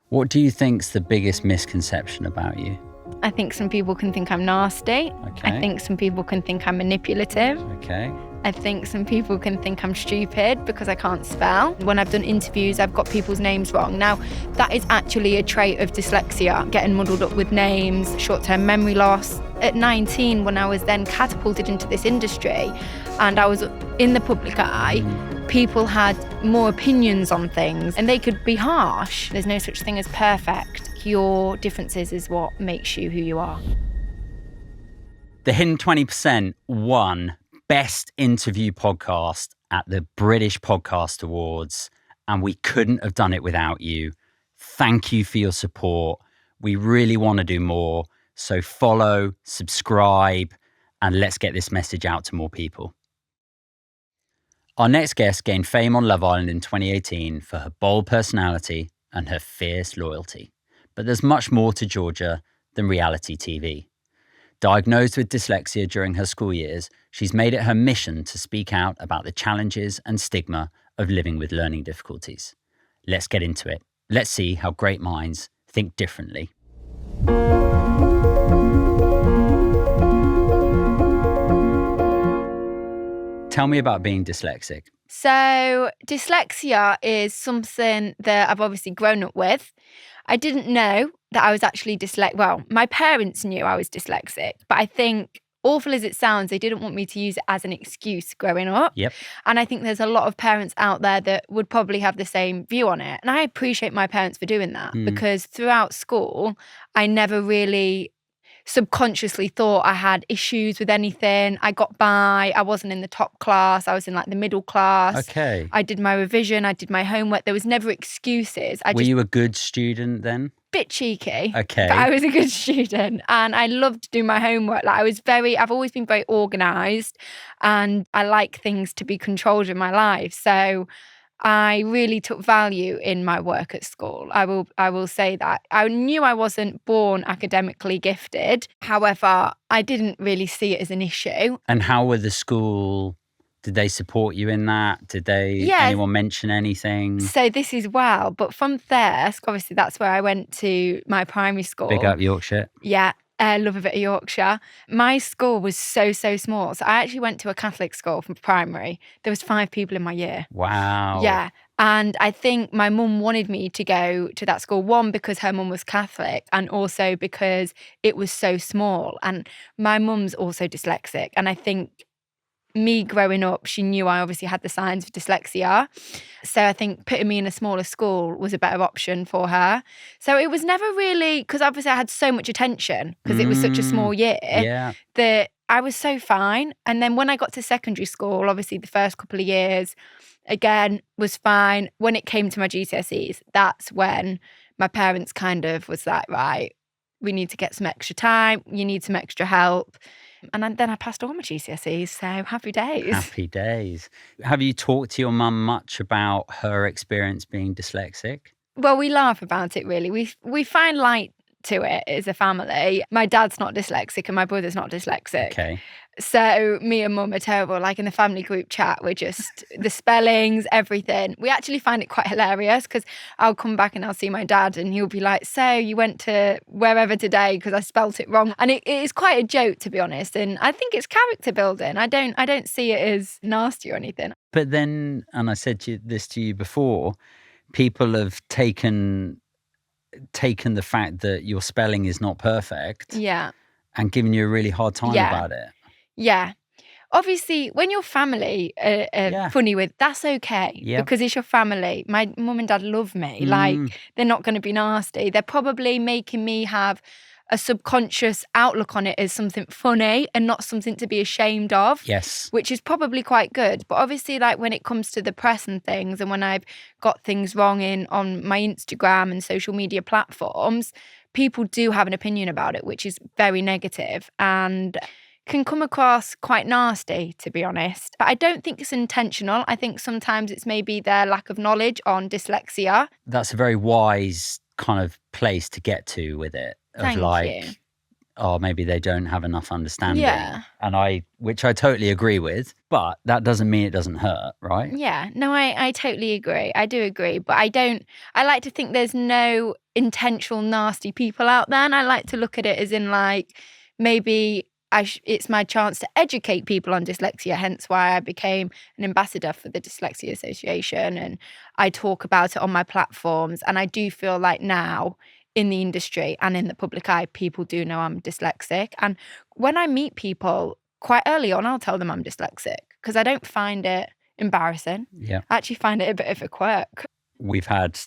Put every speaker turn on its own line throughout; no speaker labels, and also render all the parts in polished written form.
What do you think's the biggest misconception about you?
I think some people can think I'm nasty.
Okay.
I think some people can think I'm manipulative.
Okay.
I think some people can think I'm stupid because I can't spell. When I've done interviews, I've got people's names wrong. Now, that is actually a trait of dyslexia, getting muddled up with names, short-term memory loss. At 19, when I was then catapulted into this industry and I was in the public eye, people had more opinions on things and they could be harsh. There's no such thing as perfect. Your differences is what makes you who you are.
The Hidden 20% won Best Interview Podcast at the British Podcast Awards, and we couldn't have done it without you. Thank you for your support. We really want to do more, so follow, subscribe, and let's get this message out to more people. Our next guest gained fame on Love Island in 2018 for her bold personality and her fierce loyalty. But there's much more to Georgia than reality TV. Diagnosed with dyslexia during her school years, she's made it her mission to speak out about the challenges and stigma of living with learning difficulties. Let's get into it. Let's see how great minds think differently. Tell me about being dyslexic.
So dyslexia is something that I've obviously grown up with. I didn't know that I was actually dyslexic. Well, my parents knew I was dyslexic, but I think, awful as it sounds, they didn't want me to use it as an excuse growing up.
Yep.
And I think there's a lot of parents out there that would probably have the same view on it. And I appreciate my parents for doing that because throughout school, I never really subconsciously thought I had issues with anything. I got by. I wasn't in the top class. I was in like the middle class.
Okay.
I did my revision. I did my homework. There was never excuses.
Were you a good student then?
Bit cheeky.
Okay.
But I was a good student and I loved doing my homework. Like I've always been very organised and I like things to be controlled in my life. So I really took value in my work at school. I will say that. I knew I wasn't born academically gifted. However, I didn't really see it as an issue.
And how were the school? Did they support you in that? Did anyone mention anything?
So this is wow. But from there, obviously that's where I went to my primary school.
Big up Yorkshire.
Yeah. Love a bit of Yorkshire. My school was so small. So I actually went to a Catholic school from primary. There was 5 people in my year.
Wow.
Yeah. And I think my mum wanted me to go to that school, one, because her mum was Catholic and also because it was so small. And my mum's also dyslexic. And I think me growing up, she knew I obviously had the signs of dyslexia. So I think putting me in a smaller school was a better option for her. So it was never really, because obviously I had so much attention because it was such a small year that I was so fine. And then when I got to secondary school, obviously the first couple of years, again, was fine. When it came to my GCSEs, that's when my parents kind of was like, right, we need to get some extra time. You need some extra help. And then I passed all my GCSEs, so happy days.
Happy days. Have you talked to your mum much about her experience being dyslexic?
Well, we laugh about it, really. We find light to it as a family. My dad's not dyslexic and my brother's not dyslexic.
Okay.
So me and mum are terrible. Like in the family group chat, we're just the spellings, everything. We actually find it quite hilarious because I'll come back and I'll see my dad and he'll be like, so you went to wherever today because I spelt it wrong. And it is quite a joke, to be honest. And I think it's character building. I don't see it as nasty or anything.
But then, and I said this to you before, people have taken the fact that your spelling is not perfect and given you a really hard time about it.
Yeah. Obviously, when your family are funny with, that's okay because it's your family. My mum and dad love me. Like, they're not going to be nasty. They're probably making me have a subconscious outlook on it as something funny and not something to be ashamed of.
Yes.
Which is probably quite good. But obviously, like when it comes to the press and things, and when I've got things wrong on my Instagram and social media platforms, people do have an opinion about it, which is very negative and can come across quite nasty, to be honest. But I don't think it's intentional. I think sometimes it's maybe their lack of knowledge on dyslexia.
That's a very wise kind of place to get to with it.
Thank you.
oh, maybe they don't have enough understanding.
Yeah.
Which I totally agree with, but that doesn't mean it doesn't hurt, right?
Yeah, no, I totally agree. I do agree, but I like to think there's no intentional nasty people out there. And I like to look at it as in like, maybe it's my chance to educate people on dyslexia, hence why I became an ambassador for the Dyslexia Association. And I talk about it on my platforms. And I do feel like now in the industry and in the public eye, people do know I'm dyslexic. And when I meet people quite early on, I'll tell them I'm dyslexic because I don't find it embarrassing.
Yeah.
I actually find it a bit of a quirk.
We've had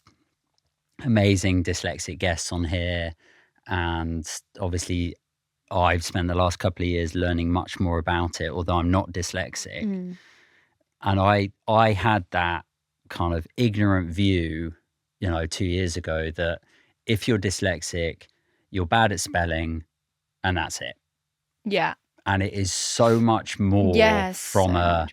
amazing dyslexic guests on here, and obviously I've spent the last couple of years learning much more about it, although I'm not dyslexic. And I had that kind of ignorant view, 2 years ago, that if you're dyslexic, you're bad at spelling and that's it.
Yeah.
And it is so much more from a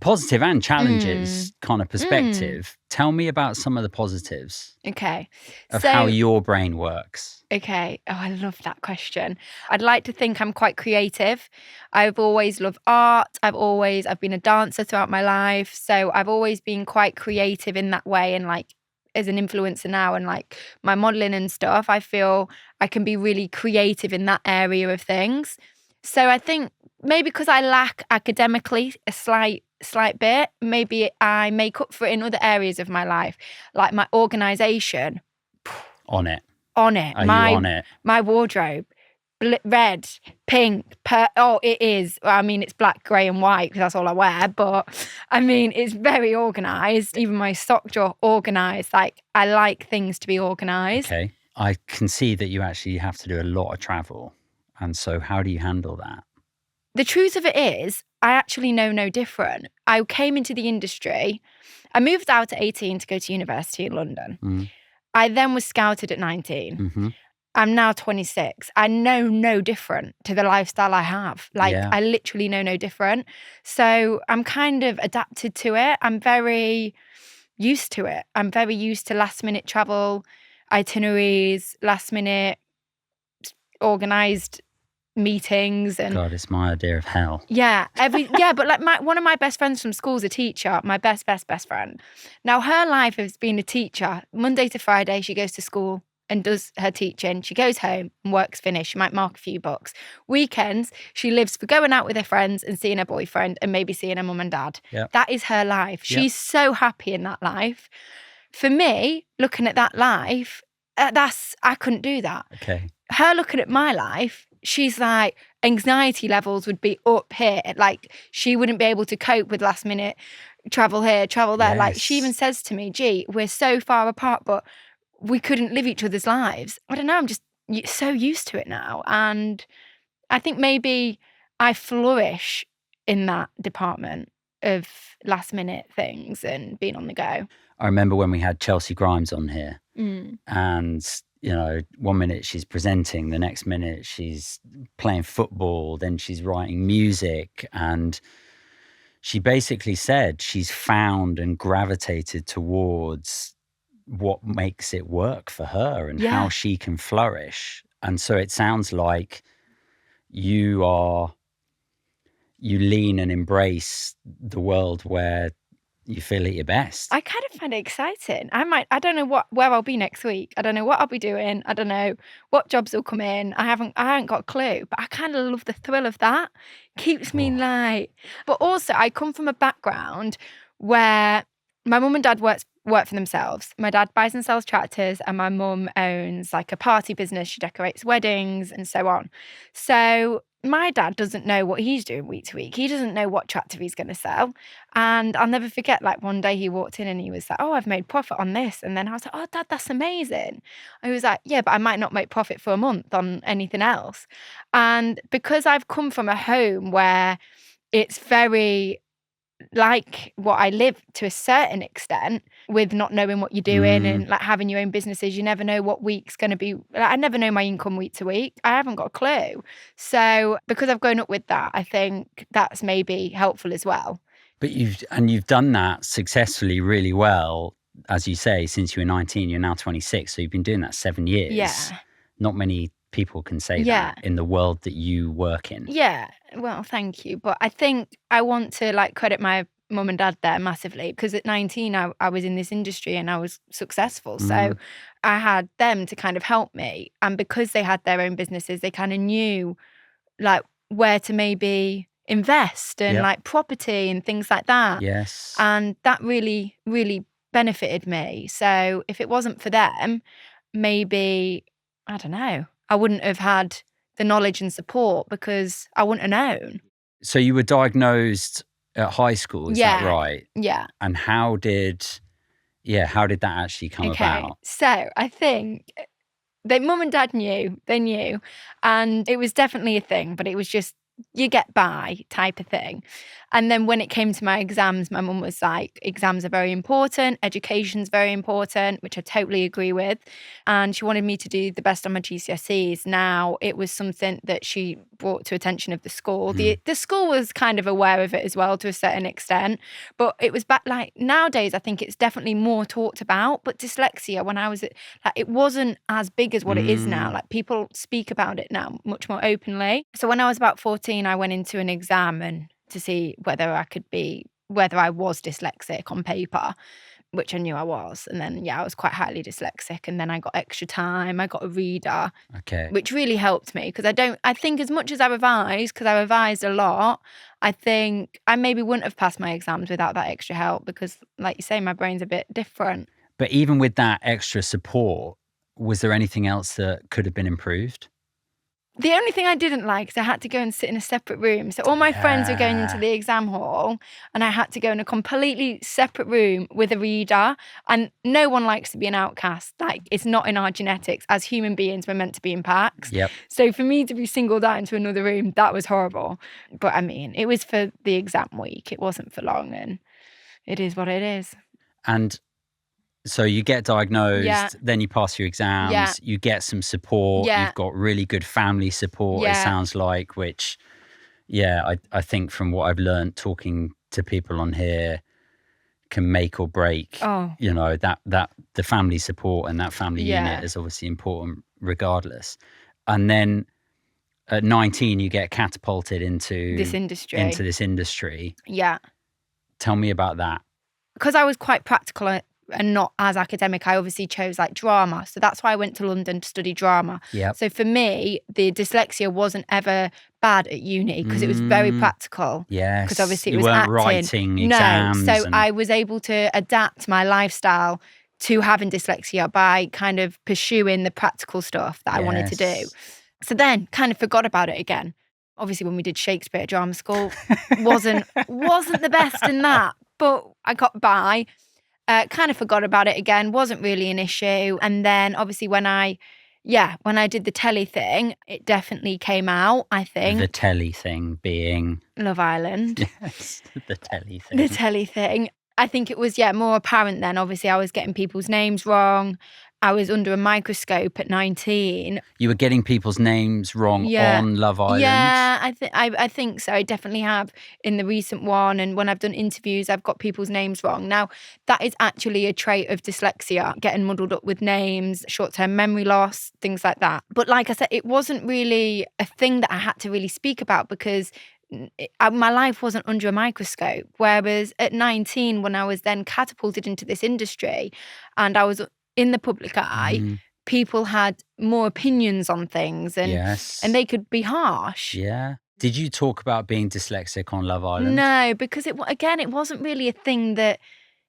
positive and challenges kind of perspective. Tell me about some of the positives.
Okay.
Of how your brain works.
Okay. Oh, I love that question. I'd like to think I'm quite creative. I've always loved art. I've been a dancer throughout my life. So I've always been quite creative in that way. And like, as an influencer now and like my modeling and stuff, I feel I can be really creative in that area of things. So I think maybe because I lack academically a slight bit, maybe I make up for it in other areas of my life, like my organisation.
On it.
On it.
Are you on it?
My wardrobe. Red, pink, it is. I mean, it's black, grey and white because that's all I wear. But I mean, it's very organised. Even my sock drawer organised. Like, I like things to be organised.
Okay. I can see that you actually have to do a lot of travel. And so how do you handle that?
The truth of it is, I actually know no different. I came into the industry. I moved out at 18 to go to university in London. I then was scouted at 19. I'm now 26. I know no different to the lifestyle I have. Like, I literally know no different. So I'm kind of adapted to it. I'm very used to it. I'm very used to last minute travel, itineraries, last minute organised meetings. And
God, it's my idea of hell.
Yeah. But like one of my best friends from school is a teacher, my best friend. Now, her life has been a teacher. Monday to Friday, she goes to school and does her teaching. She goes home and work's finished. She might mark a few books. Weekends, she lives for going out with her friends and seeing her boyfriend and maybe seeing her mum and dad.
Yep.
That is her life. She's so happy in that life. For me, looking at that life, I couldn't do that.
Okay.
Her looking at my life, she's like, anxiety levels would be up here. Like, she wouldn't be able to cope with last minute travel here, travel there.
Yes.
Like, she even says to me, gee, we're so far apart, but we couldn't live each other's lives. I don't know, I'm just so used to it now. And I think maybe I flourish in that department of last minute things and being on the go.
I remember when we had Chelsea Grimes on here and, 1 minute she's presenting, the next minute she's playing football, then she's writing music. And she basically said she's found and gravitated towards what makes it work for her and how she can flourish. And so it sounds like you lean and embrace the world where you feel at your best.
I kind of find it exciting. I don't know where I'll be next week. I don't know what I'll be doing. I don't know what jobs will come in. I haven't got a clue, but I kind of love the thrill of that. Keeps me light. But also I come from a background where my mum and dad work for themselves. My dad buys and sells tractors and my mum owns like a party business. She decorates weddings and so on. So my dad doesn't know what he's doing week to week. He doesn't know what tractor he's going to sell. And I'll never forget, like, one day he walked in and he was like, oh, I've made profit on this. And then I was like, oh, Dad, that's amazing. I was like, yeah, but I might not make profit for a month on anything else. And because I've come from a home where it's very like what I live to a certain extent, with not knowing what you're doing and like having your own businesses, you never know what week's going to be. Like, I never know my income week to week. I haven't got a clue. So because I've grown up with that, I think that's maybe helpful as well.
But you've done that successfully really well, as you say, since you were 19, you're now 26. So you've been doing that 7 years.
Yeah.
Not many people can say
Yeah.
that in the world that you work in.
Yeah, well, thank you. But I think I want to like credit my mum and dad there massively, because at 19 I was in this industry and I was successful. So I had them to kind of help me. And because they had their own businesses, they kind of knew like where to maybe invest and
Yep.
like property and things like that.
Yes.
And that really, really benefited me. So if it wasn't for them, maybe, I don't know, I wouldn't have had the knowledge and support because I wouldn't have known.
So you were diagnosed at high school, is that
Yeah.
right?
Yeah.
And how did that actually come about?
So I think mum and dad knew, they knew. And it was definitely a thing, but it was just, you get by type of thing. And then when it came to my exams, my mum was like, exams are very important, education's very important, which I totally agree with. And she wanted me to do the best on my GCSEs. Now, it was something that she brought to attention of the school. The school was kind of aware of it as well to a certain extent, but it was back like nowadays, I think it's definitely more talked about. But dyslexia, when I was at, like, it wasn't as big as what it is now. Like, people speak about it now much more openly. So when I was about 14, I went into an exam and to see whether I was dyslexic on paper, which I knew I was. And then, I was quite highly dyslexic. And then I got extra time. I got a reader, which really helped me because I think as much as I revised, because I revised a lot, I think I maybe wouldn't have passed my exams without that extra help because, like you say, my brain's a bit different.
But even with that extra support, was there anything else that could have been improved?
The only thing I didn't like is I had to go and sit in a separate room. So all my friends were going into the exam hall and I had to go in a completely separate room with a reader. And no one likes to be an outcast. Like, it's not in our genetics. As human beings, we're meant to be in packs.
Yep.
So for me to be singled out into another room, that was horrible. But I mean, it was for the exam week. It wasn't for long, and it is what it is.
And so you get diagnosed, then you pass your exams, you get some support, you've got really good family support, it sounds like, which, I think from what I've learned talking to people on here can make or break, that the family support and that family unit is obviously important regardless. And then at 19, you get catapulted into
this industry. Yeah.
Tell me about that.
Because I was quite practical and not as academic, I obviously chose like drama. So that's why I went to London to study drama.
Yep.
So for me, the dyslexia wasn't ever bad at uni because it was very practical.
Yes.
Because obviously it
you
was
weren't
acting.
writing exams.
No. So I was able to adapt my lifestyle to having dyslexia by kind of pursuing the practical stuff that I wanted to do. So then kind of forgot about it again. Obviously when we did Shakespeare at drama school, wasn't the best in that, but I got by. Kind of forgot about it again, wasn't really an issue. And then obviously when I did the telly thing, it definitely came out, I think.
The telly thing being?
Love Island.
Yes, the telly thing.
The telly thing. I think it was, more apparent then. Obviously I was getting people's names wrong. I was under a microscope at 19.
You were getting people's names wrong on Love Island?
Yeah, I think so. I definitely have in the recent one. And when I've done interviews, I've got people's names wrong. Now, that is actually a trait of dyslexia, getting muddled up with names, short-term memory loss, things like that. But like I said, it wasn't really a thing that I had to really speak about because my life wasn't under a microscope. Whereas at 19, when I was then catapulted into this industry and I was in the public eye, people had more opinions on things and they could be harsh.
Yeah. Did you talk about being dyslexic on Love Island?
No, because it wasn't really a thing that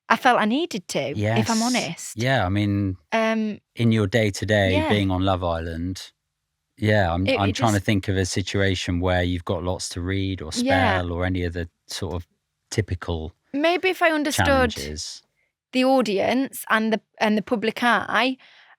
I felt I needed to, if I'm honest.
Yeah, I mean, in your day-to-day being on Love Island, I'm trying to think of a situation where you've got lots to read or spell or any of the sort of typical
maybe if I understood
challenges.
The audience and the public eye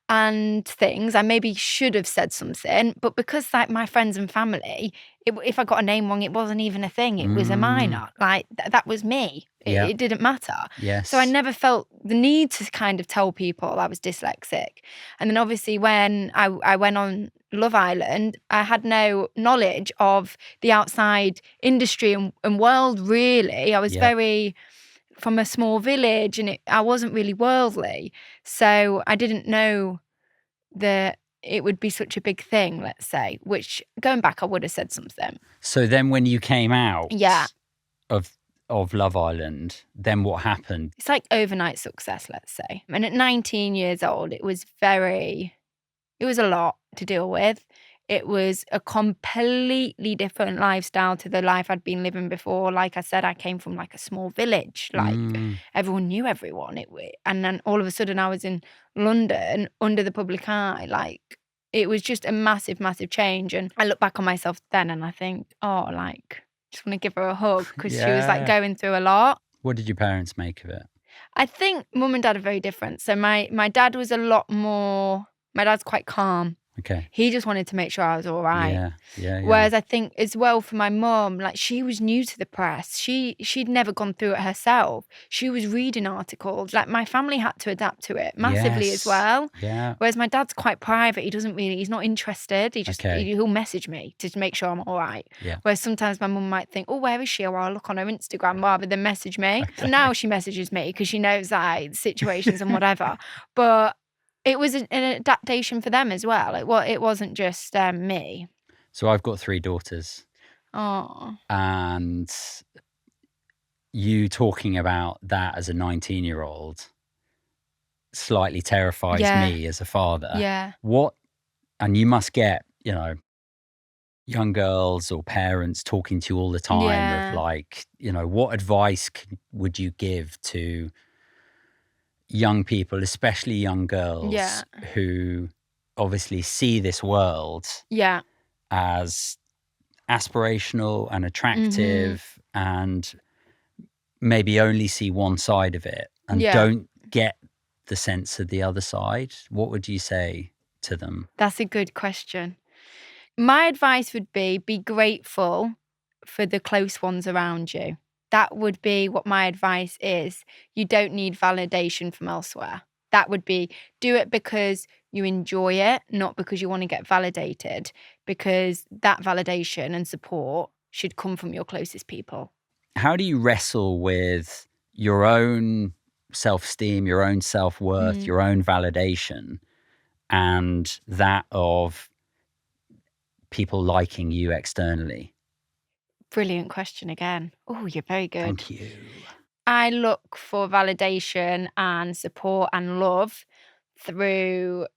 and things, I maybe should have said something. But because like my friends and family, if I got a name wrong, it wasn't even a thing. It was a minor. Like that was me. It didn't matter.
Yes.
So I never felt the need to kind of tell people I was dyslexic. And then obviously when I went on Love Island, I had no knowledge of the outside industry and world really. I was very from a small village and I wasn't really worldly. So I didn't know the it would be such a big thing, let's say, which going back, I would have said something.
So then when you came out
Yeah.
of Love Island, then what happened?
It's like overnight success, let's say. And at 19 years old, it was a lot to deal with. It was a completely different lifestyle to the life I'd been living before. Like I said, I came from like a small village. Like everyone knew everyone. And then all of a sudden I was in London under the public eye. Like it was just a massive, massive change. And I look back on myself then and I think, oh, like, just want to give her a hug because she was like going through a lot.
What did your parents make of it?
I think mum and dad are very different. So my dad was a lot more, my dad's quite calm.
Okay.
He just wanted to make sure I was all right.
Yeah.
Whereas I think as well for my mum, like she was new to the press. She'd never gone through it herself. She was reading articles. Like my family had to adapt to it massively as well.
Yeah.
Whereas my dad's quite private. He's not interested. He'll message me to make sure I'm all right.
Yeah.
Whereas sometimes my mum might think, oh, where is she? Or I'll look on her Instagram rather than message me.
Okay.
Now she messages me because she knows that situations and whatever. But it was an adaptation for them as well. It wasn't just me.
So I've got 3 daughters.
Oh.
And you talking about that as a 19-year-old slightly terrifies me as a father.
Yeah.
And you must get, young girls or parents talking to you all the time of like, what advice would you give to young people, especially young girls who obviously see this world as aspirational and attractive and maybe only see one side of it and don't get the sense of the other side? What would you say to them?
That's a good question. My advice would be grateful for the close ones around you. That would be what my advice is. You don't need validation from elsewhere. That would be, do it because you enjoy it, not because you want to get validated, because that validation and support should come from your closest people.
How do you wrestle with your own self-esteem, your own self-worth, your own validation, and that of people liking you externally?
Brilliant question again. Oh, you're very good.
Thank you.
I look for validation and support and love through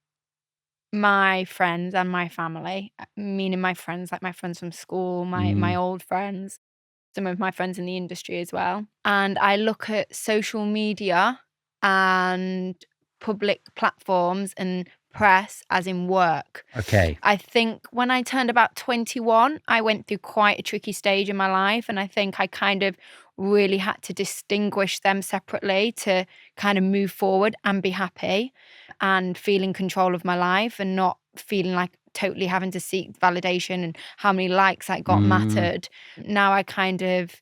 my friends and my family, meaning my friends, like my friends from school, my old friends, some of my friends in the industry as well. And I look at social media and public platforms and press as in work.
Okay.
I think when I turned about 21, I went through quite a tricky stage in my life. And I think I kind of really had to distinguish them separately to kind of move forward and be happy and feel in control of my life and not feeling like totally having to seek validation and how many likes I got mattered. Now I kind of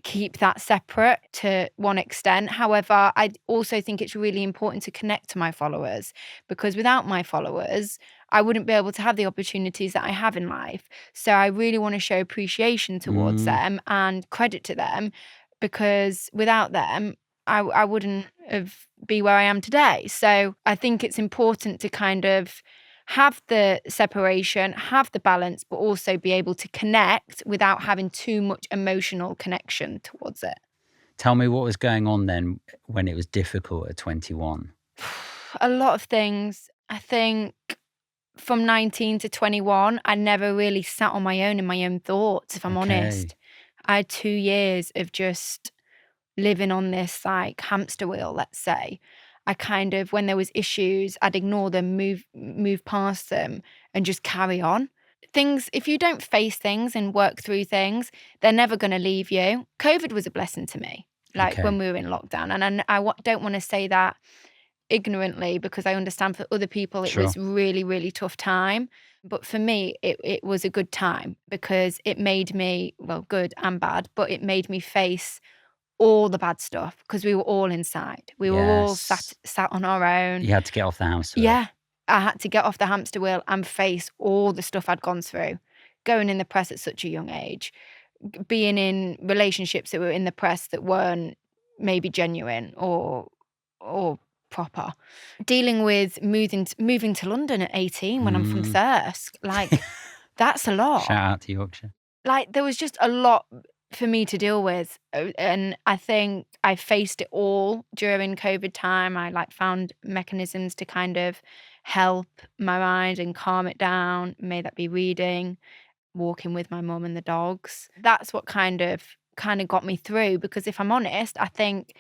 keep that separate to one extent. However, I also think it's really important to connect to my followers, because without my followers, I wouldn't be able to have the opportunities that I have in life. So I really want to show appreciation towards them and credit to them, because without them, I wouldn't be where I am today. So I think it's important to kind of have the separation, have the balance, but also be able to connect without having too much emotional connection towards it.
Tell me what was going on then when it was difficult at 21.
A lot of things. I think from 19 to 21, I never really sat on my own in my own thoughts, if I'm honest. I had 2 years of just living on this like hamster wheel, let's say. I kind of, when there was issues, I'd ignore them, move past them and just carry on. Things, if you don't face things and work through things, they're never going to leave you. COVID was a blessing to me, like when we were in lockdown. And I don't want to say that ignorantly, because I understand for other people it was really, really tough time. But for me, it was a good time because it made me, well, good and bad, but it made me face all the bad stuff because we were all inside. We were all sat on our own.
You had to get off the hamster wheel.
Yeah, I had to get off the hamster wheel and face all the stuff I'd gone through. Going in the press at such a young age, being in relationships that were in the press that weren't maybe genuine or proper. Dealing with moving to London at 18 when I'm from Thirsk, like that's a lot.
Shout out to Yorkshire.
Like there was just a lot for me to deal with, and I think I faced it all during COVID time. I like found mechanisms to kind of help my mind and calm it down. May that be reading, walking with my mum and the dogs. That's what kind of got me through, because if I'm honest, I think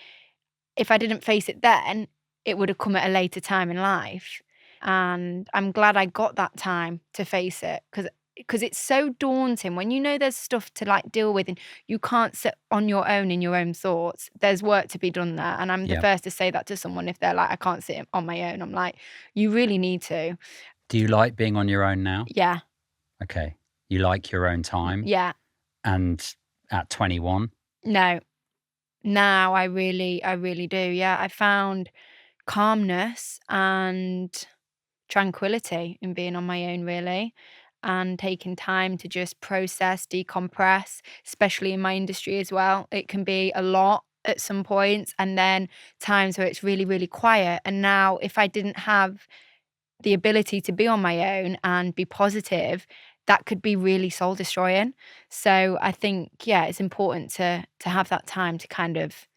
if I didn't face it then, it would have come at a later time in life. And I'm glad I got that time to face it, because it's so daunting when you know there's stuff to like deal with and you can't sit on your own in your own thoughts. There's work to be done there. And I'm the first to say that to someone if they're like, I can't sit on my own. I'm like, you really need to.
Do you like being on your own now?
Yeah.
Okay. You like your own time?
Yeah.
And at 21?
No. Now I really do. Yeah. I found calmness and tranquility in being on my own, really, and taking time to just process, decompress, especially in my industry as well. It can be a lot at some points, and then times where it's really, really quiet. And now if I didn't have the ability to be on my own and be positive, that could be really soul destroying. So I think, yeah, it's important to have that time to kind of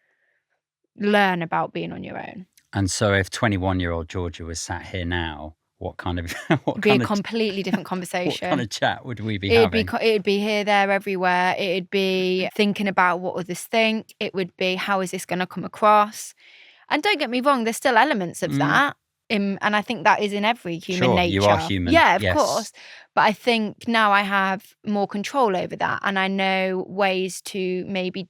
learn about being on your own.
And so if 21-year-old Georgia was sat here now, what kind of
It'd be a completely different conversation.
What kind of chat would we be having?
It'd be here, there, everywhere. It'd be thinking about what others think. It would be, how is this going to come across? And don't get me wrong, there's still elements of that. And I think that is in every human nature.
You are human.
Yeah, of course. But I think now I have more control over that, and I know ways to maybe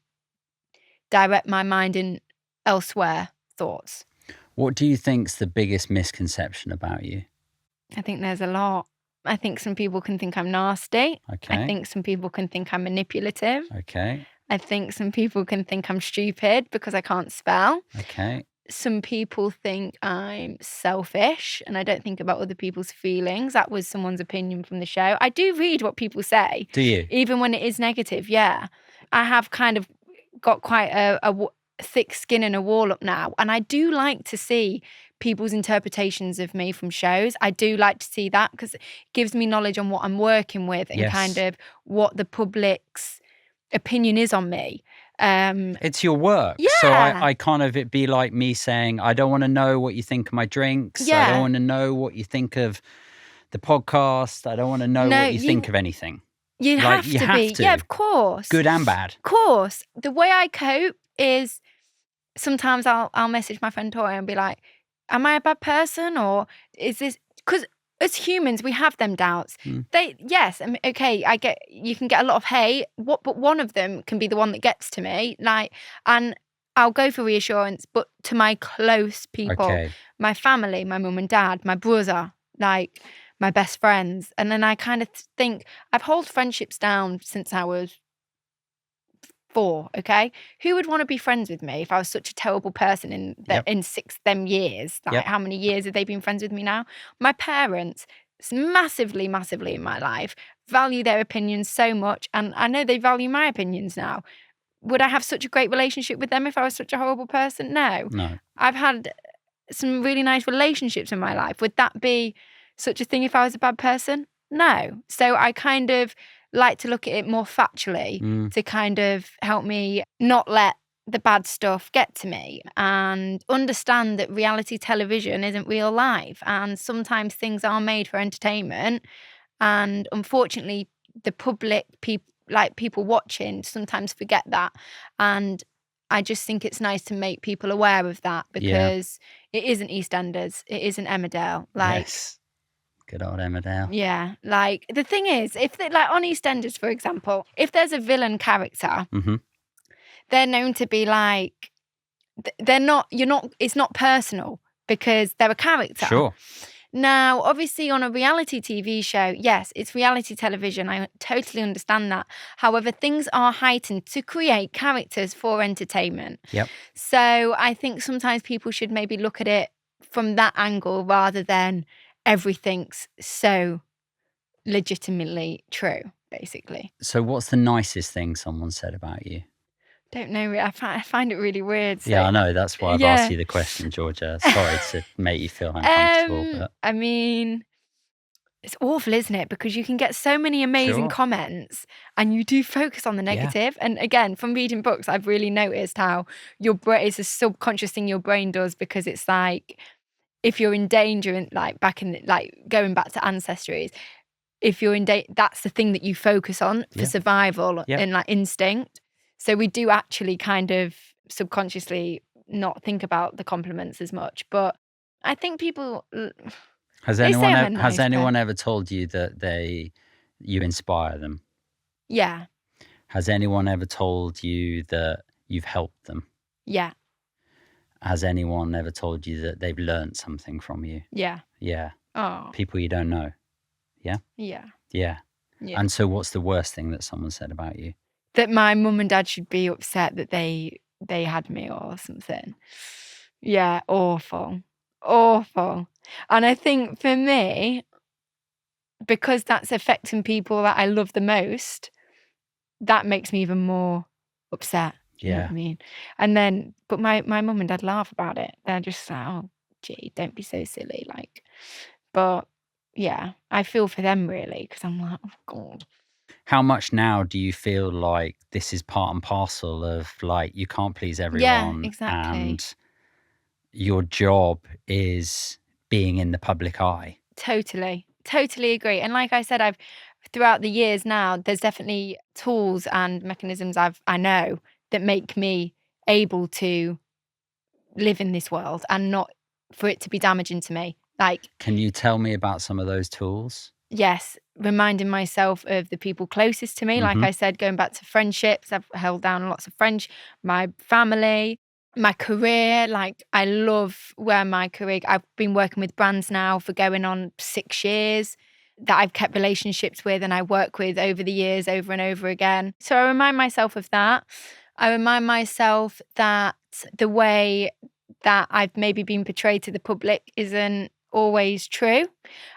direct my mind in elsewhere thoughts.
What do you think's the biggest misconception about you?
I think there's a lot. I think some people can think I'm nasty.
Okay.
I think some people can think I'm manipulative.
Okay.
I think some people can think I'm stupid because I can't spell.
Okay.
Some people think I'm selfish and I don't think about other people's feelings. That was someone's opinion from the show. I do read what people say.
Do you?
Even when it is negative, yeah. I have kind of got quite a thick skin and a wall up now. And I do like to see people's interpretations of me from shows. I do like to see that because it gives me knowledge on what I'm working with and kind of what the public's opinion is on me.
It's your work.
Yeah.
So I kind of, it'd be like me saying, I don't want to know what you think of my drinks.
Yeah.
I don't want to know what you think of the podcast. I don't want to know what you think of anything.
You have to be. Yeah, of course.
Good and bad.
Of course. The way I cope is sometimes I'll message my friend Tori and be like, am I a bad person? Or is this, because as humans, we have them doubts. Yes, okay, you can get a lot of hate, but one of them can be the one that gets to me. And I'll go for reassurance, but to my close people, my family, my mum and dad, my brother, like my best friends. And then I kind of think I've held friendships down since I was 4, okay? Who would want to be friends with me if I was such a terrible person in 6 years? How many years have they been friends with me now? My parents, massively, massively in my life, value their opinions so much, and I know they value my opinions now. Would I have such a great relationship with them if I was such a horrible person? No. I've had some really nice relationships in my life. Would that be such a thing if I was a bad person? No. So I kind of like to look at it more factually to kind of help me not let the bad stuff get to me and understand that reality television isn't real life, and sometimes things are made for entertainment, and unfortunately the public, people watching, sometimes forget that. And I just think it's nice to make people aware of that, because it isn't EastEnders, it isn't Emmerdale.
Yes. Good old Emmerdale.
Yeah. Like, the thing is, if on EastEnders, for example, if there's a villain character, they're known to be like, it's not personal because they're a character.
Sure.
Now, obviously, on a reality TV show, yes, it's reality television. I totally understand that. However, things are heightened to create characters for entertainment.
Yep.
So I think sometimes people should maybe look at it from that angle rather than everything's so legitimately true, basically.
So what's the nicest thing someone said about you?
don't know. I find it really weird. So,
Yeah, I know. That's why I've
yeah.
asked you the question, Georgia. Sorry to make you feel uncomfortable, but
I mean, it's awful, isn't it? Because you can get so many amazing
Sure.
comments and you do focus on the negative. And again, from reading books, I've really noticed how your brain is a subconscious thing your brain does, because it's like if you're in danger and like going back to ancestries, if you're in danger, that's the thing that you focus on for
Yeah.
survival
Yeah.
and like instinct. So we do actually kind of subconsciously not think about the compliments as much. But I think people,
Has
they say
anyone
I'm a nice person.
ever told you that you inspire them?
Yeah,
Has anyone ever told you that you've helped them?
yeah,
Has anyone ever told you that they've learned something from you?
yeah.
Yeah.
Oh,
People you don't know. Yeah?
yeah,
Yeah.
yeah.
And so what's the worst thing that someone said about you?
That my mum and dad should be upset that they had me or something. Yeah, awful, awful. And I think for me, because that's affecting people that I love the most, that makes me even more upset. Do you know what
Yeah.
I mean? And then, but my mum and dad laugh about it. They're just like, "Oh, gee, don't be so silly." Like, but yeah, I feel for them really, because I'm like, oh God.
How much now do you feel like this is part and parcel of like you can't please
Yeah,
everyone
exactly.
and your job is being in the public eye?
Totally, totally agree. And like I said, I've throughout the years now, there's definitely tools and mechanisms I know that make me able to live in this world and not for it to be damaging to me. Like,
Can you tell me about some of those tools?
yes, reminding myself of the people closest to me. Like
Mhm.
I said, going back to friendships, I've held down lots of friends, my family, my career. Like, I love where my career, I've been working with brands now for going on 6 years that I've kept relationships with and I work with over the years, over and over again. So I remind myself of that. I remind myself that the way that I've maybe been portrayed to the public isn't always true.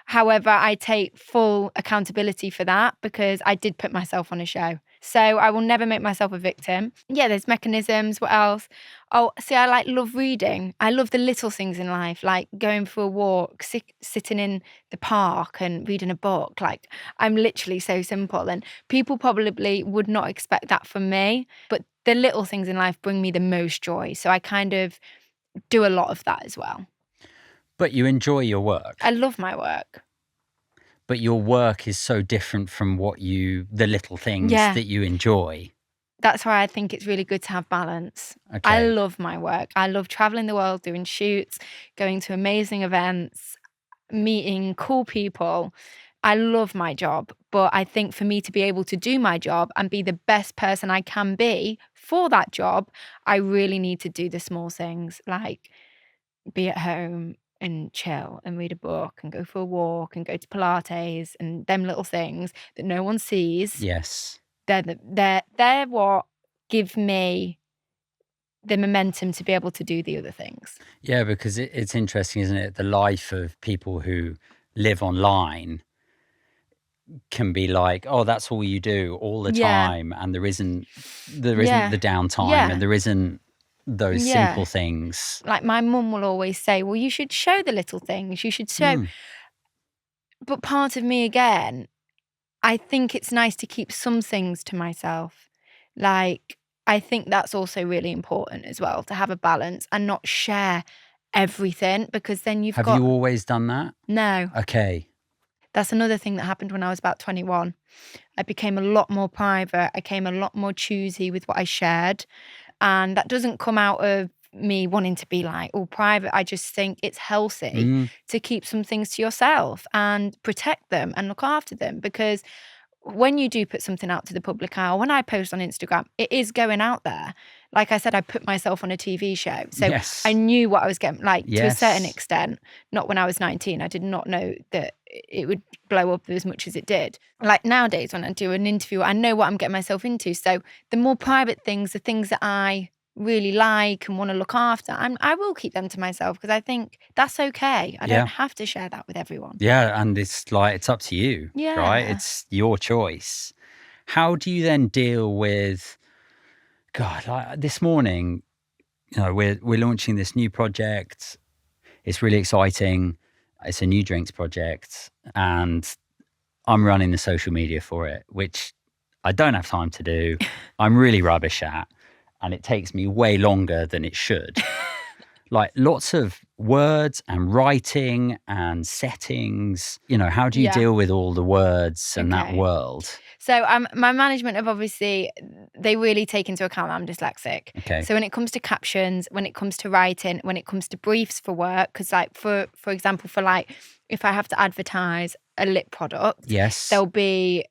However, I take full accountability for that because I did put myself on a show. So I will never make myself a victim. Yeah, there's mechanisms. What else? Oh, see, I love reading. I love the little things in life, like going for a walk, sitting in the park and reading a book. Like, I'm literally so simple. And people probably would not expect that from me. But the little things in life bring me the most joy. So I kind of do a lot of that as well.
But you enjoy your work.
I love my work.
But your work is so different from the little things
Yeah.
that you enjoy.
That's why I think it's really good to have balance.
Okay.
I love my work. I love traveling the world, doing shoots, going to amazing events, meeting cool people. I love my job, but I think for me to be able to do my job and be the best person I can be for that job, I really need to do the small things, like be at home and chill and read a book and go for a walk and go to Pilates and them little things that no one sees.
Yes.
They're what give me the momentum to be able to do the other things.
Yeah, because it's interesting, isn't it? The life of people who live online can be like, oh, that's all you do all the
Yeah.
time, and there isn't
Yeah.
the downtime,
Yeah.
and there isn't those
Yeah.
simple things.
Like my mum will always say, well, you should show the little things. You should show. But part of me again, I think it's nice to keep some things to myself. Like, I think that's also really important as well, to have a balance and not share everything, because then you've
Have
got.
you always done that?
No.
Okay.
That's another thing that happened when I was about 21. I became a lot more private. I became a lot more choosy with what I shared. And that doesn't come out of me wanting to be like all private. I just think it's healthy to keep some things to yourself and protect them and look after them, because when you do put something out to the public eye, or when I post on Instagram, it is going out there. Like I said, I put myself on a TV show. So
Yes.
I knew what I was getting, like, to a certain
Yes.
extent. Not when I was 19. I did not know that it would blow up as much as it did. Like nowadays, when I do an interview, I know what I'm getting myself into. So the more private things, the things that I really like and want to look after, I will keep them to myself, because I think that's okay. I
Yeah.
don't have to share that with everyone.
Yeah, and it's like, it's up to you, right?
Yeah.
It's your choice. How do you then deal with, God, like this morning, we're launching this new project. It's really exciting. It's a new drinks project, and I'm running the social media for it, which I don't have time to do. I'm really rubbish at, and it takes me way longer than it should. Like lots of words and writing and settings. How do you deal with all the words and that world?
So my management have obviously, they really take into account that I'm dyslexic.
Okay.
So when it comes to captions, when it comes to writing, when it comes to briefs for work, because like for example, for like if I have to advertise a lip product,
Yes.
there'll be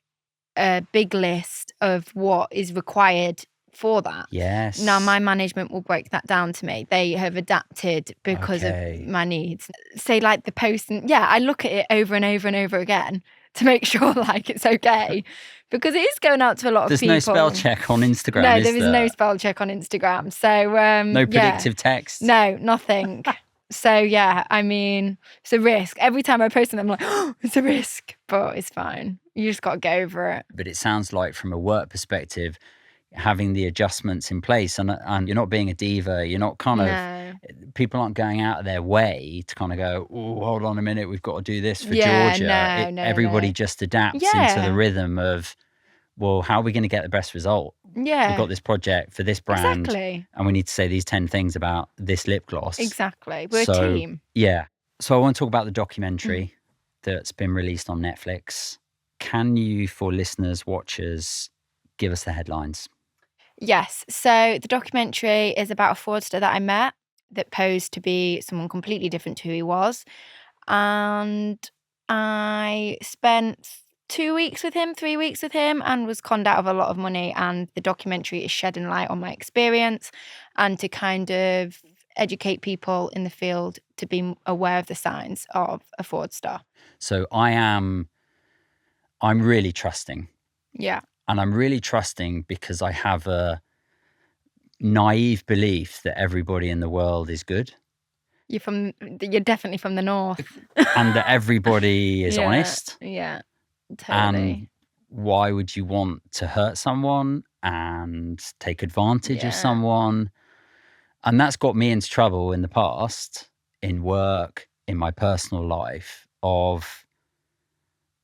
a big list of what is required for that.
Yes.
Now my management will break that down to me. They have adapted because of my needs. Say like the post, and I look at it over and over and over again to make sure like it's okay, because it is going out to a lot of people.
There's no spell check on Instagram.
No, there is no spell check on Instagram. So
no predictive text.
No, nothing. So I mean, it's a risk. Every time I post something, I'm like, oh, it's a risk, but it's fine. You just got to go over it.
But it sounds like from a work perspective, having the adjustments in place, and you're not being a diva. You're not kind of, people aren't going out of their way to kind of go, oh, hold on a minute, we've got to do this for Georgia. Everybody just adapts into the rhythm of, well, how are we going to get the best result?
Yeah.
We've got this project for this brand.
Exactly.
And we need to say these 10 things about this lip gloss.
Exactly. We're a team.
Yeah. So I want to talk about the documentary that's been released on Netflix. Can you, for listeners, watchers, give us the headlines?
Yes. So the documentary is about a fraudster that I met that posed to be someone completely different to who he was. And I spent 2 weeks with him, 3 weeks with him, and was conned out of a lot of money. And the documentary is shedding light on my experience and to kind of educate people in the field to be aware of the signs of a fraudster.
So I'm really trusting.
Yeah.
And I'm really trusting because I have a naive belief that everybody in the world is good.
You're definitely from the north.
And that everybody is honest.
Yeah, totally.
And why would you want to hurt someone and take advantage of someone? And that's got me into trouble in the past, in work, in my personal life, of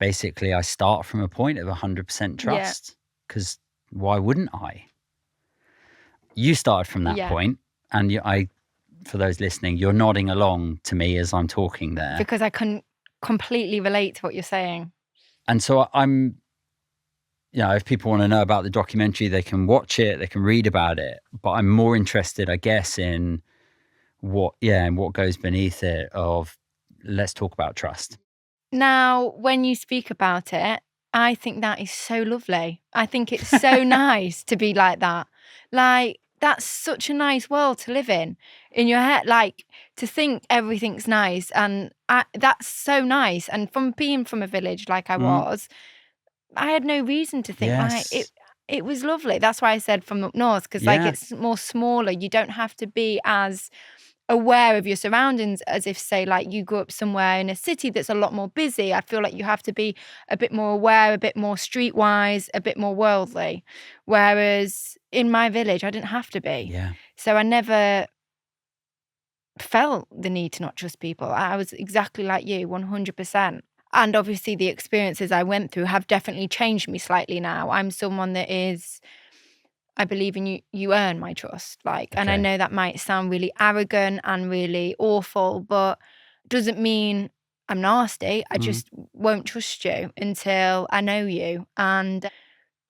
basically I start from a point of 100% trust, because why wouldn't I? You started from that point, and for those listening, you're nodding along to me as I'm talking there.
Because I can completely relate to what you're saying.
And so I'm, if people want to know about the documentary, they can watch it, they can read about it. But I'm more interested, I guess, in what goes beneath it of, let's talk about trust.
Now, when you speak about it, I think that is so lovely. I think it's so nice to be like that. Like, that's such a nice world to live in your head, like to think everything's nice. And that's so nice. And from being from a village like I was, I had no reason to think like it was lovely. That's why I said from up north, because like it's more smaller. You don't have to be as aware of your surroundings as if, say, like you grew up somewhere in a city that's a lot more busy. I feel like you have to be a bit more aware, a bit more streetwise, a bit more worldly. Whereas in my village, I didn't have to be.
Yeah.
So I never felt the need to not trust people. I was exactly like you, 100%. And obviously the experiences I went through have definitely changed me slightly now. I'm someone that is, I believe in you earn my trust. And I know that might sound really arrogant and really awful, but doesn't mean I'm nasty. I just won't trust you until I know you. And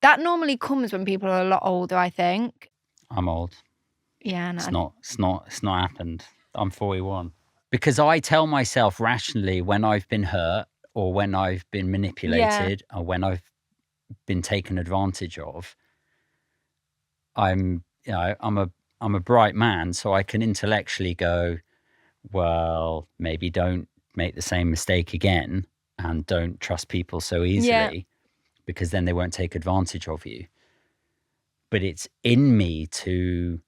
that normally comes when people are a lot older, I think.
I'm old.
Yeah. No,
it's not happened. I'm 41. Because I tell myself rationally when I've been hurt or when I've been manipulated or when I've been taken advantage of, I'm a bright man, so I can intellectually go, well, maybe don't make the same mistake again and don't trust people so easily because then they won't take advantage of you. But it's in me to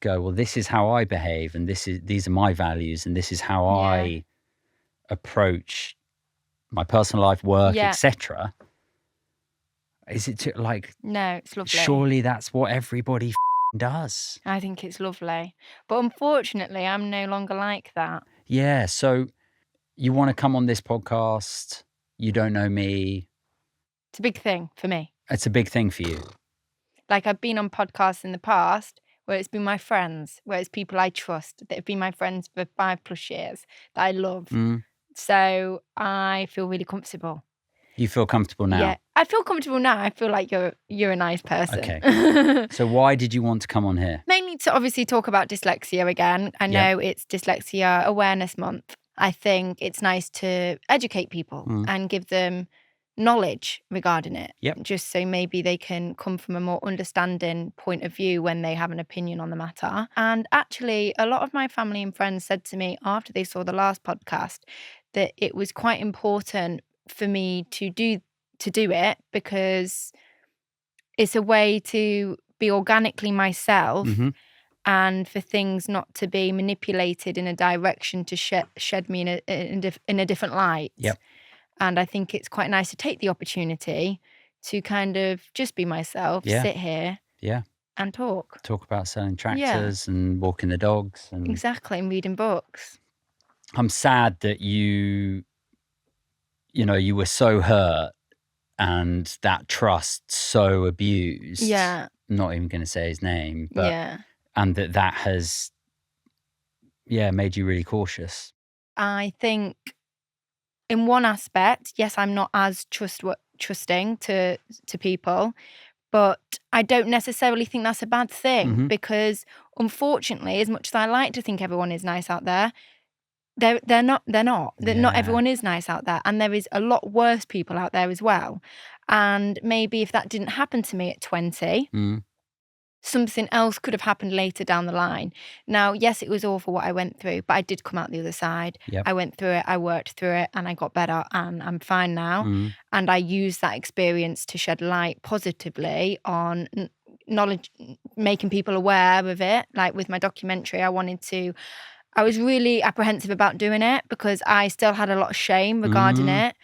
go, well, this is how I behave and these are my values and this is how I approach my personal life, work, etc. Is it like,
no, it's lovely.
Surely that's what everybody does.
I think it's lovely. But unfortunately, I'm no longer like that.
Yeah. So you want to come on this podcast? You don't know me.
It's a big thing for me.
It's a big thing for you.
Like, I've been on podcasts in the past where it's been my friends, where it's people I trust that have been my friends for 5+ years that I love.
Mm.
So I feel really comfortable.
You feel comfortable now?
Yeah, I feel comfortable now. I feel like you're a nice person.
Okay. So why did you want to come on here?
Mainly to obviously talk about dyslexia again. I know it's Dyslexia Awareness Month. I think it's nice to educate people and give them knowledge regarding it.
Yep.
Just so maybe they can come from a more understanding point of view when they have an opinion on the matter. And actually, a lot of my family and friends said to me after they saw the last podcast that it was quite important for me to do it because it's a way to be organically myself and for things not to be manipulated in a direction to shed me in a different light.
Yep.
And I think it's quite nice to take the opportunity to kind of just be myself, sit here and talk.
Talk about selling tractors and walking the dogs. And
exactly, and reading books.
I'm sad that you were so hurt and that trust so abused.
Yeah.
Not even going to say his name, but and that has made you really cautious.
I think in one aspect, yes, I'm not as trusting to people, but I don't necessarily think that's a bad thing because unfortunately, as much as I like to think everyone is nice out there, they're not. Not everyone is nice out there, and there is a lot worse people out there as well. And maybe if that didn't happen to me at 20, something else could have happened later down the line. Now, yes, it was awful what I went through, but I did come out the other side.
Yep.
I went through it, I worked through it, and I got better, and I'm fine now. And I used that experience to shed light positively on knowledge, making people aware of it. Like with my documentary, I was really apprehensive about doing it because I still had a lot of shame regarding it,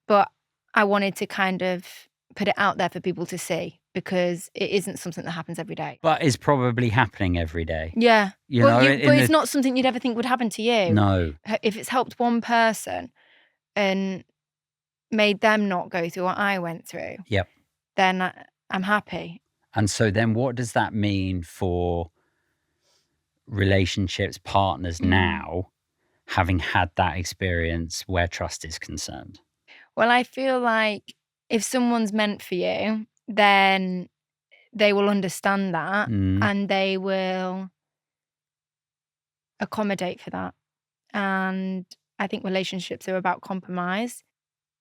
but I wanted to kind of put it out there for people to see because it isn't something that happens every day.
But it's probably happening every day.
Yeah.
But
it's not something you'd ever think would happen to you.
No.
If it's helped one person and made them not go through what I went through, then I'm happy.
And so then what does that mean for relationships, partners now, having had that experience where trust is concerned?
Well, I feel like if someone's meant for you, then they will understand that and they will accommodate for that. And I think relationships are about compromise.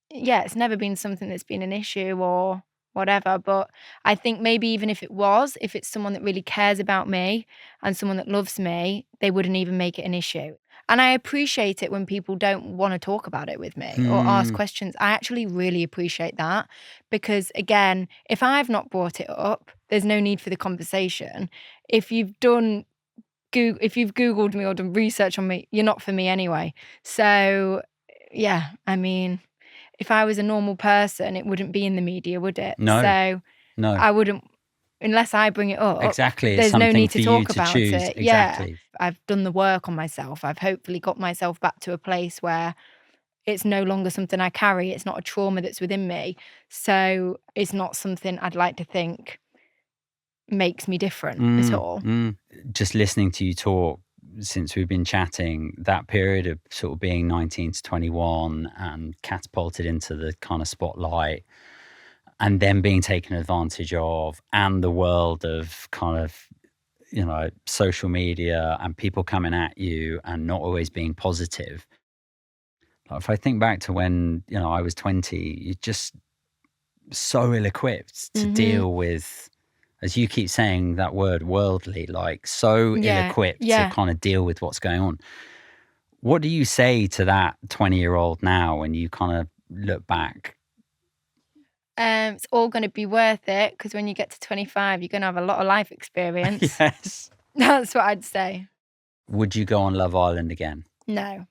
Yeah, it's never been something that's been an issue or whatever, but I think maybe even if it's someone that really cares about me and someone that loves me, they wouldn't even make it an issue. And I appreciate it when people don't want to talk about it with me or ask questions. I actually really appreciate that because, again, if I've not brought it up, there's no need for the conversation. If you've Googled me or done research on me, you're not for me anyway. So, yeah, I mean, if I was a normal person, it wouldn't be in the media, would it?
No.
I wouldn't, unless I bring it up.
Exactly.
There's no need to talk
to
about
choose.
it.
Exactly.
Yeah. I've done the work on myself. I've hopefully got myself back to a place where it's no longer something I carry. It's not a trauma that's within me. So it's not something I'd like to think makes me different at all.
Just listening to you talk since we've been chatting, that period of sort of being 19 to 21 and catapulted into the kind of spotlight and then being taken advantage of, and the world of kind of, social media and people coming at you and not always being positive. If I think back to when, I was 20, you're just so ill-equipped to deal with, as you keep saying that word, worldly, like so ill-equipped to kind of deal with what's going on. What do you say to that 20-year-old now when you kind of look back?
It's all going to be worth it because when you get to 25, you're going to have a lot of life experience.
Yes.
That's what I'd say.
Would you go on Love Island again?
No.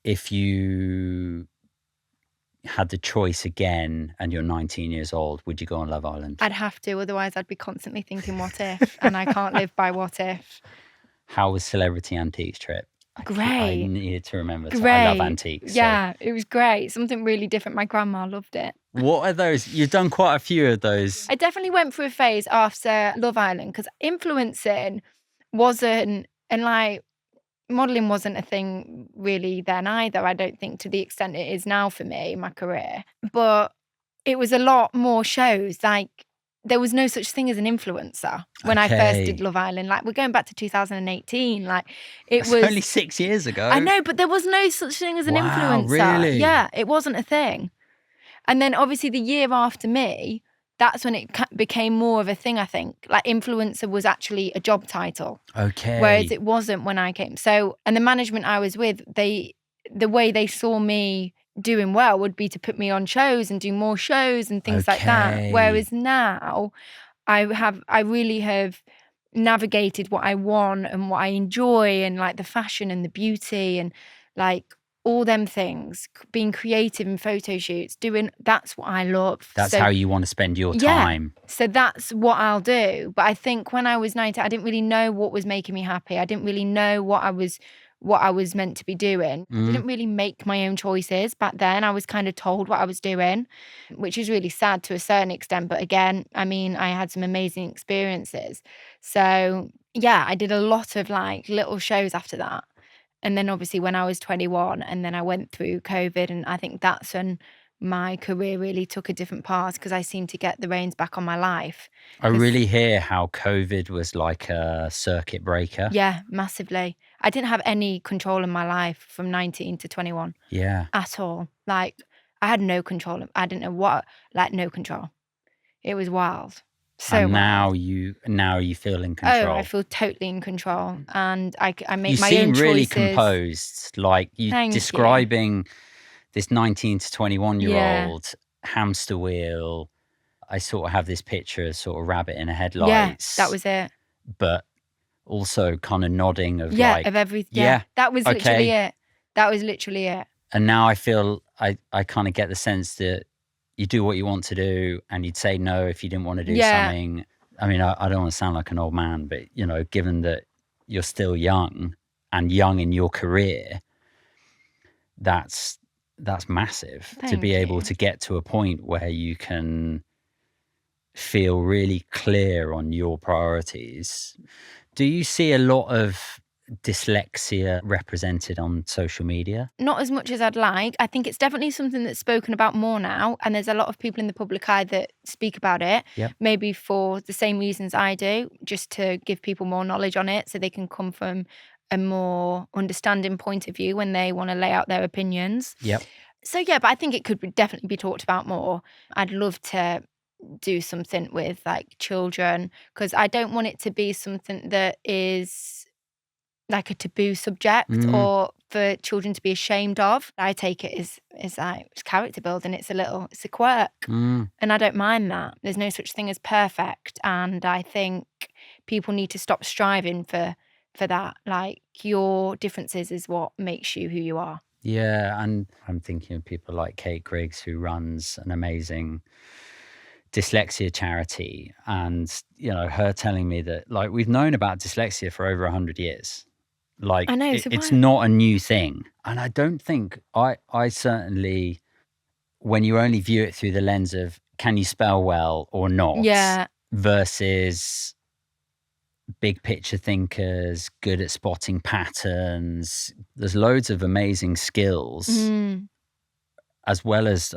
If you had the choice again and you're 19 years old, would you go on Love Island?
I'd have to, otherwise I'd be constantly thinking what if, and I can't live by what if.
How was Celebrity Antiques trip? I
Great.
needed to remember.
Great.
I love antiques.
Yeah, it was great. Something really different. My grandma loved it.
What are those? You've done quite a few of those.
I definitely went through a phase after Love Island because influencing wasn't, and like modelling wasn't a thing really then either, I don't think, to the extent it is now for me in my career. But it was a lot more shows. Like, there was no such thing as an influencer when I first did Love Island. Like, we're going back to 2018. Like,
That's only 6 years ago.
I know, but there was no such thing as an influencer.
Really?
Yeah, it wasn't a thing. And then obviously the year after me, that's when it became more of a thing, I think. Like, influencer was actually a job title.
Okay.
Whereas it wasn't when I came. So, and the management I was with, the way they saw me doing well would be to put me on shows and do more shows and things like that. Whereas now I really have navigated what I want and what I enjoy, and like the fashion and the beauty and like all them things, being creative in photo shoots, that's what I love.
That's how you want to spend your time.
So that's what I'll do. But I think when I was 19, I didn't really know what was making me happy. I didn't really know what I was meant to be doing. I didn't really make my own choices back then. I was kind of told what I was doing, which is really sad to a certain extent. But again, I mean, I had some amazing experiences. So yeah, I did a lot of like little shows after that. And then obviously when I was 21, and then I went through COVID, and I think that's when my career really took a different path because I seemed to get the reins back on my life.
I really hear how COVID was like a circuit breaker.
Yeah, massively. I didn't have any control in my life from 19 to 21.
Yeah.
At all. Like, I had no control. I didn't know what, like, no control. It was wild. So
and now
wild.
you feel in control.
Oh, I feel totally in control, and I make my own choices.
You seem really composed, like you describing this 19 to 21-year-old hamster wheel. I sort of have this picture of sort of rabbit in a headlights.
Yeah, that was it.
But also kind of nodding of
of everything. Yeah, that was literally it. That was literally it.
And now I feel I kind of get the sense that you do what you want to do, and you'd say no if you didn't want to do something. I mean, I don't want to sound like an old man, but, you know, given that you're still young and young in your career, that's massive. To be able to get to a point where you can feel really clear on your priorities. Do you see a lot of dyslexia represented on social media?
Not as much as I'd like. I think it's definitely something that's spoken about more now, and there's a lot of people in the public eye that speak about it, maybe for the same reasons I do, just to give people more knowledge on it so they can come from a more understanding point of view when they want to lay out their opinions. So yeah, but I think it could definitely be talked about more. I'd love to do something with like children, because I don't want it to be something that is like a taboo subject or for children to be ashamed of. I take it as like it's character building. It's a quirk, and I don't mind that. There's no such thing as perfect, and I think people need to stop striving for that. Like, your differences is what makes you who you are.
Yeah, and I'm thinking of people like Kate Griggs, who runs an amazing dyslexia charity, and, you know, her telling me that, like, we've known about dyslexia for over 100 years. Like,
I know,
it's not a new thing. And I don't think, I certainly, when you only view it through the lens of can you spell well or not, versus big picture thinkers, good at spotting patterns, there's loads of amazing skills, as well as,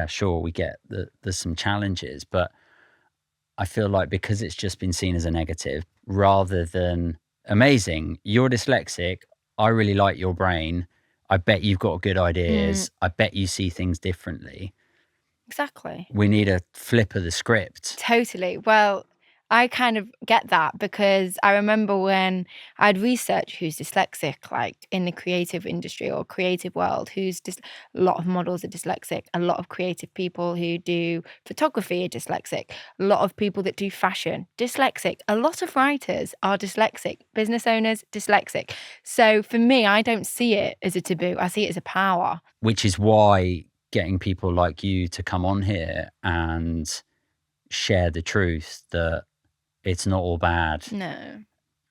sure, we get that there's some challenges, but I feel like because it's just been seen as a negative, rather than amazing, you're dyslexic, I really like your brain, I bet you've got good ideas, I bet you see things differently.
Exactly.
We need a flip of the script.
Totally. Well, I kind of get that, because I remember when I'd researched who's dyslexic, like in the creative industry or creative world, a lot of models are dyslexic, a lot of creative people who do photography are dyslexic, a lot of people that do fashion, dyslexic, a lot of writers are dyslexic, business owners, dyslexic. So for me, I don't see it as a taboo. I see it as a power.
Which is why getting people like you to come on here and share the truth that it's not all bad.
No.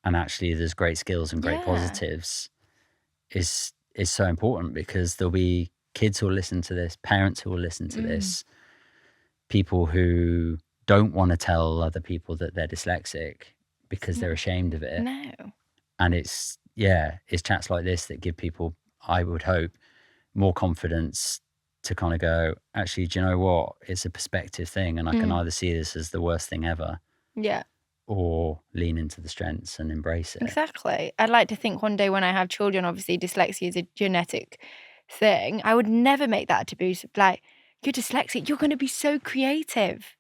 And actually there's great skills and great positives is so important, because there'll be kids who will listen to this, parents who will listen to this, people who don't want to tell other people that they're dyslexic because they're ashamed of it.
No.
And it's chats like this that give people, I would hope, more confidence to kind of go, actually, do you know what? It's a perspective thing, and I can either see this as the worst thing ever, or lean into the strengths and embrace it.
Exactly. I'd like to think one day when I have children, obviously dyslexia is a genetic thing, I would never make that a taboo. Like, you're dyslexic, you're going to be so creative.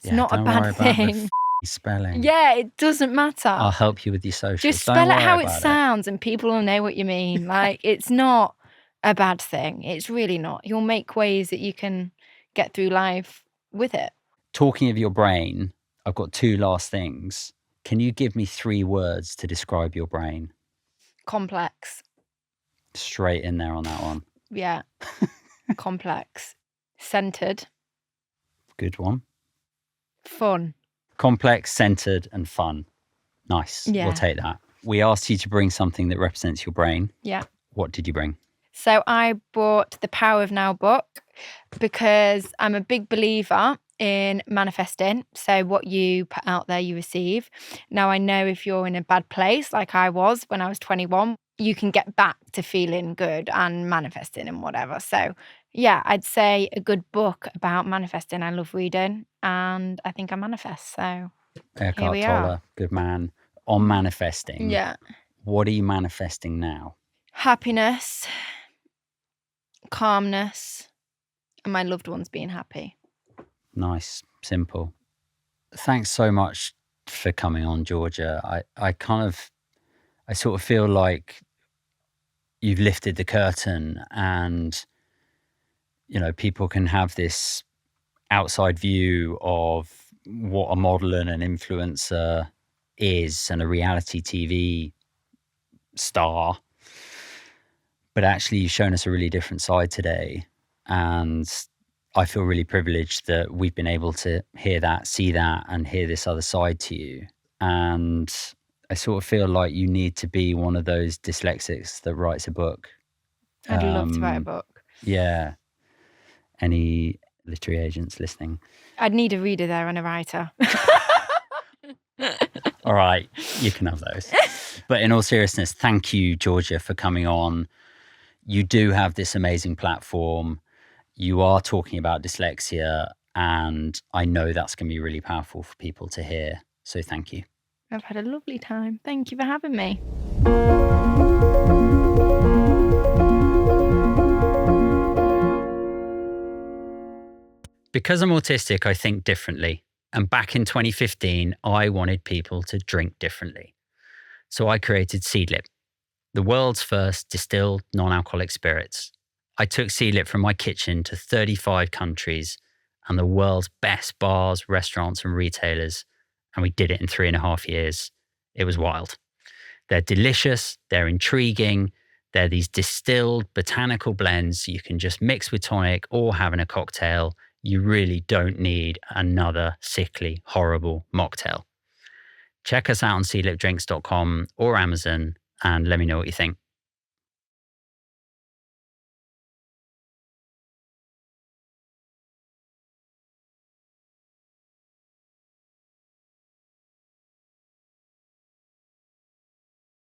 It's not a bad thing.
About the spelling.
Yeah, it doesn't matter.
I'll help you with your socials.
Just spell it how it sounds and people will know what you mean. Like, it's not a bad thing. It's really not. You'll make ways that you can get through life with it.
Talking of your brain, I've got 2 last things. Can you give me 3 words to describe your brain?
Complex.
Straight in there on that one.
Yeah. Complex. Centered.
Good one.
Fun.
Complex, centered, and fun. Nice.
Yeah.
We'll take that. We asked you to bring something that represents your brain.
Yeah.
What did you bring?
So I bought the Power of Now book because I'm a big believer in manifesting. So what you put out there, you receive. Now, I know if you're in a bad place, like I was when I was 21, you can get back to feeling good and manifesting and whatever. So yeah, I'd say a good book about manifesting. I love reading and I think I manifest. So here we are.
Good man. On manifesting.
Yeah.
What are you manifesting now?
Happiness, calmness, and my loved ones being happy.
Nice. Simple. Thanks so much for coming on, Georgia. I sort of feel like you've lifted the curtain, and people can have this outside view of what a model and an influencer is and a reality TV star, but actually you've shown us a really different side today, and I feel really privileged that we've been able to hear that, see that, and hear this other side to you. And I sort of feel like you need to be one of those dyslexics that writes a book.
I'd love to write a book.
Yeah. Any literary agents listening?
I'd need a reader there and a writer.
All right, you can have those. But in all seriousness, thank you, Georgia, for coming on. You do have this amazing platform. You are talking about dyslexia, and I know that's going to be really powerful for people to hear. So thank you.
I've had a lovely time. Thank you for having me.
Because I'm autistic, I think differently. And back in 2015, I wanted people to drink differently. So I created Seedlip, the world's first distilled non-alcoholic spirits. I took Seedlip from my kitchen to 35 countries and the world's best bars, restaurants, and retailers. And we did it in 3.5 years. It was wild. They're delicious. They're intriguing. They're these distilled botanical blends you can just mix with tonic or have in a cocktail. You really don't need another sickly, horrible mocktail. Check us out on seedlipdrinks.com or Amazon and let me know what you think.